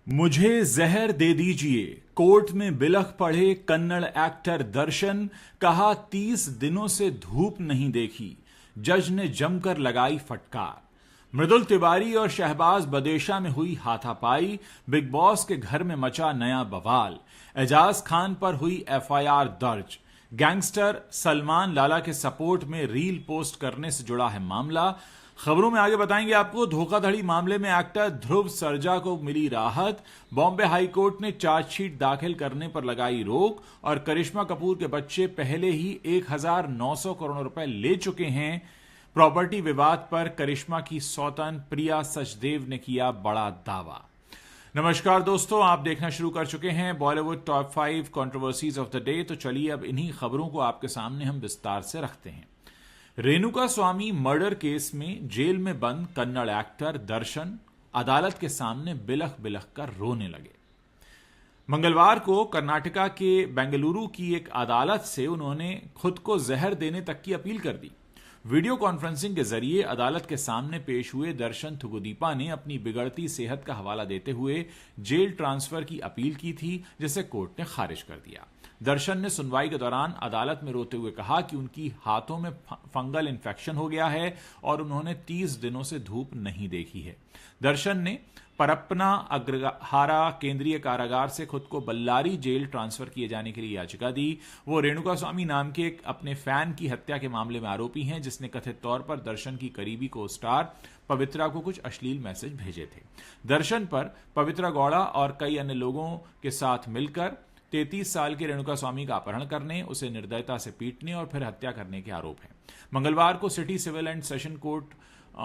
मुझे जहर दे दीजिए, कोर्ट में बिलख पढ़े कन्नड़ एक्टर दर्शन। कहा 30 दिनों से धूप नहीं देखी, जज ने जमकर लगाई फटकार। मृदुल तिवारी और शहबाज बदेशा में हुई हाथापाई, बिग बॉस के घर में मचा नया बवाल। एजाज खान पर हुई एफआईआर दर्ज। गैंगस्टर सलमान लाला के सपोर्ट में रील पोस्ट करने से जुड़ा है मामला। खबरों में आगे बताएंगे आपको, धोखाधड़ी मामले में एक्टर ध्रुव सरजा को मिली राहत। बॉम्बे हाईकोर्ट ने चार्जशीट दाखिल करने पर लगाई रोक। और करिश्मा कपूर के बच्चे पहले ही 1900 करोड़ रुपए ले चुके हैं। प्रॉपर्टी विवाद पर करिश्मा की सौतन प्रिया सचदेव ने किया बड़ा दावा। नमस्कार दोस्तों, आप देखना शुरू कर चुके हैं Bollywood top 5 controversies of the day. तो चलिए अब इन्हीं खबरों को आपके सामने हम विस्तार से रखते हैं। रेणुका स्वामी मर्डर केस में जेल में बंद कन्नड़ एक्टर दर्शन अदालत के सामने बिलख बिलख कर रोने लगे। मंगलवार को कर्नाटका के बेंगलुरु की एक अदालत से उन्होंने खुद को जहर देने तक की अपील कर दी। वीडियो कॉन्फ्रेंसिंग के जरिए अदालत के सामने पेश हुए दर्शन थुगुदीपा ने अपनी बिगड़ती सेहत का हवाला देते हुए जेल ट्रांसफर की अपील की थी, जिसे कोर्ट ने खारिज कर दिया। दर्शन ने सुनवाई के दौरान अदालत में रोते हुए कहा कि उनकी हाथों में फंगल इन्फेक्शन हो गया है और उन्होंने 30 दिनों से धूप नहीं देखी है। दर्शन ने परप्पना अग्रहारा केंद्रीय कारागार से खुद को बल्लारी जेल ट्रांसफर किए जाने के लिए याचिका दी। वो रेणुका स्वामी नाम के एक अपने फैन की हत्या के मामले में आरोपी हैं, जिसने कथित तौर पर दर्शन की करीबी को स्टार पवित्रा को कुछ अश्लील मैसेज भेजे थे। दर्शन पर पवित्रा गौड़ा और कई अन्य लोगों के साथ मिलकर 33 साल के रेणुका स्वामी का अपहरण करने, उसे निर्दयता से पीटने और फिर हत्या करने के आरोप हैं। मंगलवार को city civil and session court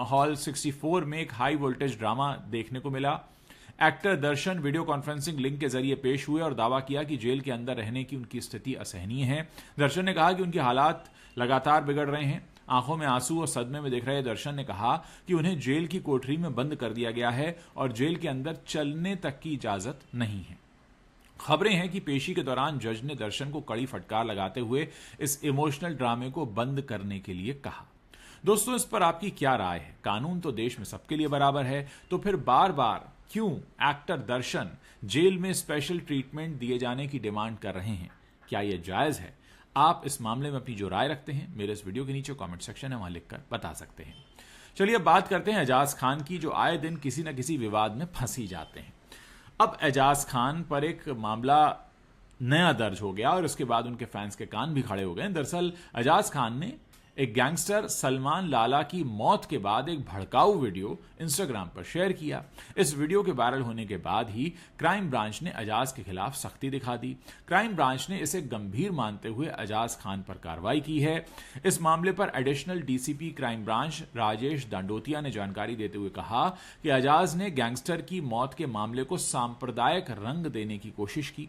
hall 64 में एक हाई वोल्टेज ड्रामा देखने को मिला। Actor Darshan video conferencing link के जरिए पेश हुए और दावा किया कि जेल के अंदर रहने की उनकी स्थिति असहनीय है। दर्शन ने कहा कि उनके हालात लगातार बिगड़ रहे हैं। आंखों में आंसू और सदमे में दिख रहे दर्शन ने कहा कि उन्हें जेल की कोठरी में बंद कर दिया गया है और जेल के अंदर चलने तक की इजाजत नहीं है। खबरें हैं कि पेशी के दौरान जज ने दर्शन को कड़ी फटकार लगाते हुए इस इमोशनल ड्रामे को बंद करने के लिए कहा। दोस्तों, इस पर आपकी क्या राय है? कानून तो देश में सबके लिए बराबर है, तो फिर बार बार क्यों एक्टर दर्शन जेल में स्पेशल ट्रीटमेंट दिए जाने की डिमांड कर रहे हैं? क्या यह जायज है? आप इस मामले में अपनी जो राय रखते हैं मेरे इस वीडियो के नीचे कमेंट सेक्शन है, वहां लिखकर बता सकते हैं। चलिए अब बात करते हैं एजाज खान की, जो आए दिन किसी न किसी विवाद में फंसी जाते हैं। अब एजाज खान पर एक मामला नया दर्ज हो गया और उसके बाद उनके फैंस के कान भी खड़े हो गए। दरअसल एजाज खान ने एक गैंगस्टर सलमान लाला की मौत के बाद एक भड़काऊ वीडियो इंस्टाग्राम पर शेयर किया। इस वीडियो के वायरल होने के बाद ही क्राइम ब्रांच ने एजाज के खिलाफ सख्ती दिखा दी। क्राइम ब्रांच ने इसे गंभीर मानते हुए एजाज खान पर कार्रवाई की है। इस मामले पर additional DCP crime branch Rajesh Dandotiya ने जानकारी देते हुए कहा कि एजाज ने गैंगस्टर की मौत के मामले को सांप्रदायिक रंग देने की कोशिश की।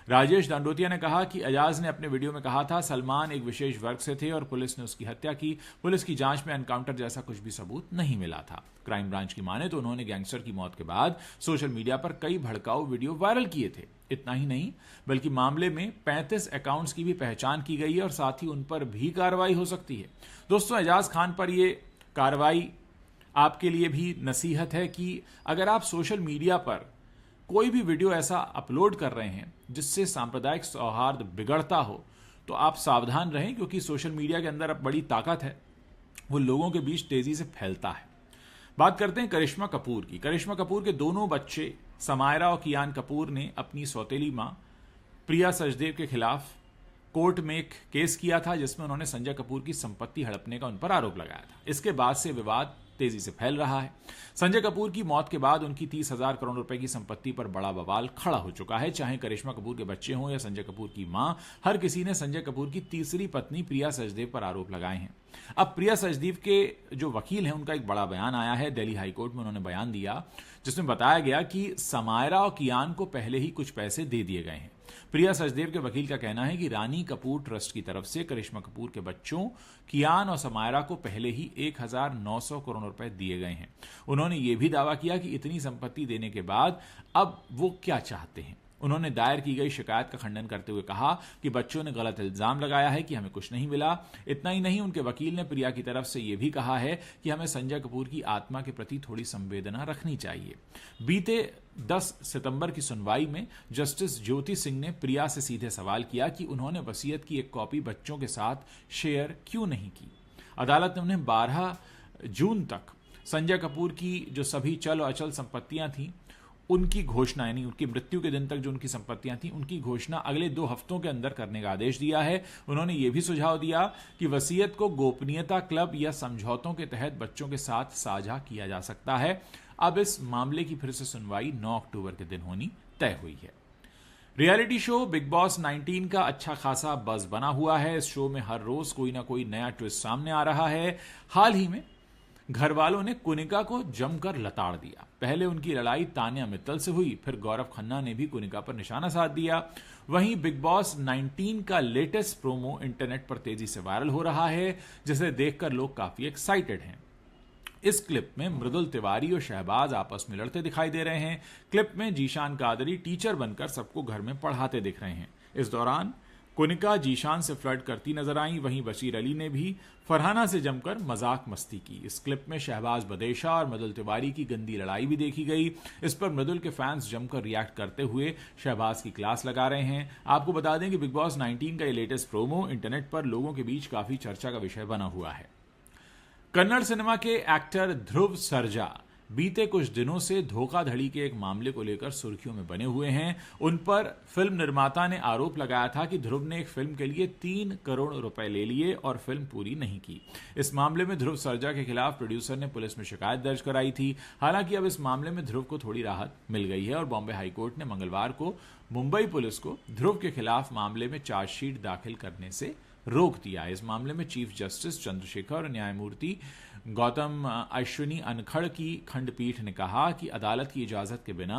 राजेश दांडोतिया ने कहा कि एजाज ने अपने वीडियो में कहा था सलमान एक विशेष वर्ग से थे और पुलिस ने उसकी हत्या की। पुलिस की जांच में एनकाउंटर जैसा कुछ भी सबूत नहीं मिला था। क्राइम ब्रांच की माने तो उन्होंने गैंगस्टर की मौत के बाद सोशल मीडिया पर कई भड़काऊ वीडियो वायरल किए थे। इतना ही नहीं, बल्कि मामले में 35 अकाउंट्स की भी पहचान की गई है और साथ ही उन पर भी कार्रवाई हो सकती है। दोस्तों, एजाज खान पर यह कार्रवाई आपके लिए भी नसीहत है कि अगर आप सोशल मीडिया पर कोई भी वीडियो ऐसा अपलोड कर रहे हैं जिससे सांप्रदायिक सौहार्द बिगड़ता हो, तो आप सावधान रहें, क्योंकि सोशल मीडिया के अंदर अब बड़ी ताकत है, वो लोगों के बीच तेजी से फैलता है। बात करते हैं करिश्मा कपूर की। करिश्मा कपूर के दोनों बच्चे समायरा और कियान कपूर ने अपनी सौतेली मां प्रिया सचदेव के खिलाफ कोर्ट में एक केस किया था, जिसमें उन्होंने संजय कपूर की संपत्ति हड़पने का उन पर आरोप लगाया था। इसके बाद से विवाद तेजी से फैल रहा है। संजय कपूर की मौत के बाद उनकी 30,000 करोड़ रुपए की संपत्ति पर बड़ा बवाल खड़ा हो चुका है। चाहे करिश्मा कपूर के बच्चे हों या संजय कपूर की मां, हर किसी ने संजय कपूर की तीसरी पत्नी प्रिया सचदेव पर आरोप लगाए हैं। अब प्रिया सचदेव के जो वकील हैं, उनका एक बड़ा बयान आया है। दिल्ली हाईकोर्ट में उन्होंने बयान दिया, जिसमें बताया गया कि समायरा और कियान को पहले ही कुछ पैसे दे दिए गए हैं। प्रिया सचदेव के वकील का कहना है कि रानी कपूर ट्रस्ट की तरफ से करिश्मा कपूर के बच्चों कियान और समायरा को पहले ही 1900 करोड़ रुपए दिए गए हैं। उन्होंने यह भी दावा किया कि इतनी संपत्ति देने के बाद अब वो क्या चाहते हैं। उन्होंने दायर की गई शिकायत का खंडन करते हुए कहा कि बच्चों ने गलत इल्जाम लगाया है कि हमें कुछ नहीं मिला। इतना ही नहीं, उनके वकील ने प्रिया की तरफ से यह भी कहा है कि हमें संजय कपूर की आत्मा के प्रति थोड़ी संवेदना रखनी चाहिए। बीते 10 सितंबर की सुनवाई में जस्टिस ज्योति सिंह ने प्रिया से सीधे सवाल किया कि उन्होंने वसीयत की एक कॉपी बच्चों के साथ शेयर क्यों नहीं की। अदालत ने उन्हें 12 जून तक संजय कपूर की जो सभी चल और अचल संपत्तियां थीं उनकी घोषणा, यानी उनकी मृत्यु के दिन तक जो उनकी संपत्तियां थीं उनकी घोषणा अगले 2 हफ्तों के अंदर करने का आदेश दिया है। उन्होंने यह भी सुझाव दिया कि वसीयत को गोपनीयता क्लब या समझौतों के तहत बच्चों के साथ साझा किया जा सकता है। अब इस मामले की फिर से सुनवाई 9 अक्टूबर के दिन होनी तय हुई है। रियलिटी शो बिग बॉस 19 का अच्छा खासा बज़ बना हुआ है। इस शो में हर रोज कोई ना कोई नया ट्विस्ट सामने आ रहा है। हाल ही में घर वालों ने कुनिका को जमकर लताड़ दिया। पहले उनकी लड़ाई तान्या मित्तल से हुई, फिर गौरव खन्ना ने भी कुनिका पर निशाना साध दिया। वहीं बिग बॉस 19 का लेटेस्ट प्रोमो इंटरनेट पर तेजी से वायरल हो रहा है, जिसे देखकर लोग काफी एक्साइटेड हैं। इस क्लिप में मृदुल तिवारी और शहबाज आपस में लड़ते दिखाई दे रहे हैं। क्लिप में जीशान कादरी टीचर बनकर सबको घर में पढ़ाते दिख रहे हैं। इस दौरान कुनिका जीशान से फ्लर्ट करती नजर आई। वहीं बशीर अली ने भी फरहाना से जमकर मजाक मस्ती की। इस क्लिप में शहबाज बदेशा और मृदुल तिवारी की गंदी लड़ाई भी देखी गई। इस पर मृदुल के फैंस जमकर रिएक्ट करते हुए शहबाज की क्लास लगा रहे हैं। आपको बता दें कि बिग बॉस 19 का ये लेटेस्ट प्रोमो इंटरनेट पर लोगों के बीच काफी चर्चा का विषय बना हुआ है। कन्नड़ सिनेमा के एक्टर ध्रुव सर्जा बीते कुछ दिनों से धोखाधड़ी के एक मामले को लेकर सुर्खियों में बने हुए हैं। उन पर फिल्म निर्माता ने आरोप लगाया था कि ध्रुव ने एक फिल्म के लिए 3 करोड़ रुपए ले लिए और फिल्म पूरी नहीं की। इस मामले में ध्रुव सर्जा के खिलाफ प्रोड्यूसर ने पुलिस में शिकायत दर्ज कराई थी। हालांकि अब इस मामले में ध्रुव को थोड़ी राहत मिल गई है और बॉम्बे हाईकोर्ट ने मंगलवार को मुंबई पुलिस को ध्रुव के खिलाफ मामले में चार्जशीट दाखिल करने से रोक दिया। इस मामले में चीफ जस्टिस चंद्रशेखर और न्यायमूर्ति गौतम अश्विनी अनखड़ की खंडपीठ ने कहा कि अदालत की इजाजत के बिना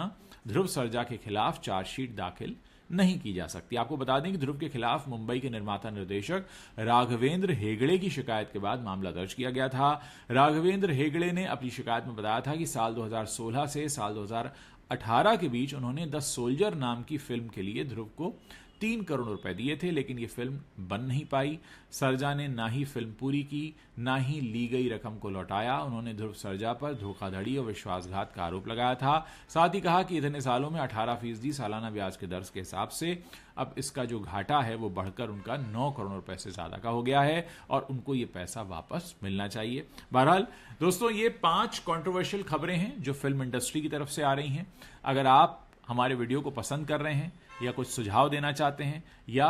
ध्रुव सर्जा के खिलाफ चार्जशीट दाखिल नहीं की जा सकती। आपको बता दें कि ध्रुव के खिलाफ मुंबई के निर्माता निर्देशक राघवेंद्र हेगड़े की शिकायत के बाद मामला दर्ज किया गया था। राघवेंद्र हेगड़े ने अपनी शिकायत में बताया था कि साल 2016 से साल 2018 के बीच उन्होंने द सोल्जर नाम की फिल्म के लिए ध्रुव को 3 करोड़ रुपए दिए थे, लेकिन ये फिल्म बन नहीं पाई। सर्जा ने ना ही फिल्म पूरी की, ना ही ली गई रकम को लौटाया। उन्होंने ध्रुव सर्जा पर धोखाधड़ी और विश्वासघात का आरोप लगाया था। साथ ही कहा कि इतने सालों में 18% सालाना ब्याज के दर के हिसाब से अब इसका जो घाटा है वो बढ़कर उनका 9 करोड़ रुपए से ज्यादा का हो गया है और उनको ये पैसा वापस मिलना चाहिए। बहरहाल दोस्तों, ये 5 कंट्रोवर्शियल खबरें हैं जो फिल्म इंडस्ट्री की तरफ से आ रही हैं। अगर आप हमारे वीडियो को पसंद कर रहे हैं या कुछ सुझाव देना चाहते हैं या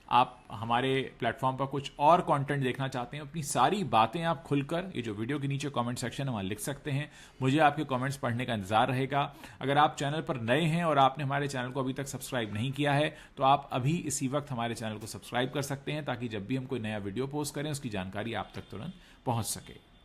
आप हमारे प्लेटफॉर्म पर कुछ और कंटेंट देखना चाहते हैं, अपनी सारी बातें आप खुलकर ये जो वीडियो के नीचे कमेंट सेक्शन है वहां लिख सकते हैं। मुझे आपके कमेंट्स पढ़ने का इंतजार रहेगा। अगर आप चैनल पर नए हैं और आपने हमारे चैनल को अभी तक सब्सक्राइब नहीं किया है तो आप अभी इसी वक्त हमारे चैनल को सब्सक्राइब कर सकते हैं ताकि जब भी हम कोई नया वीडियो पोस्ट करें उसकी जानकारी आप तक तुरंत पहुंच सके।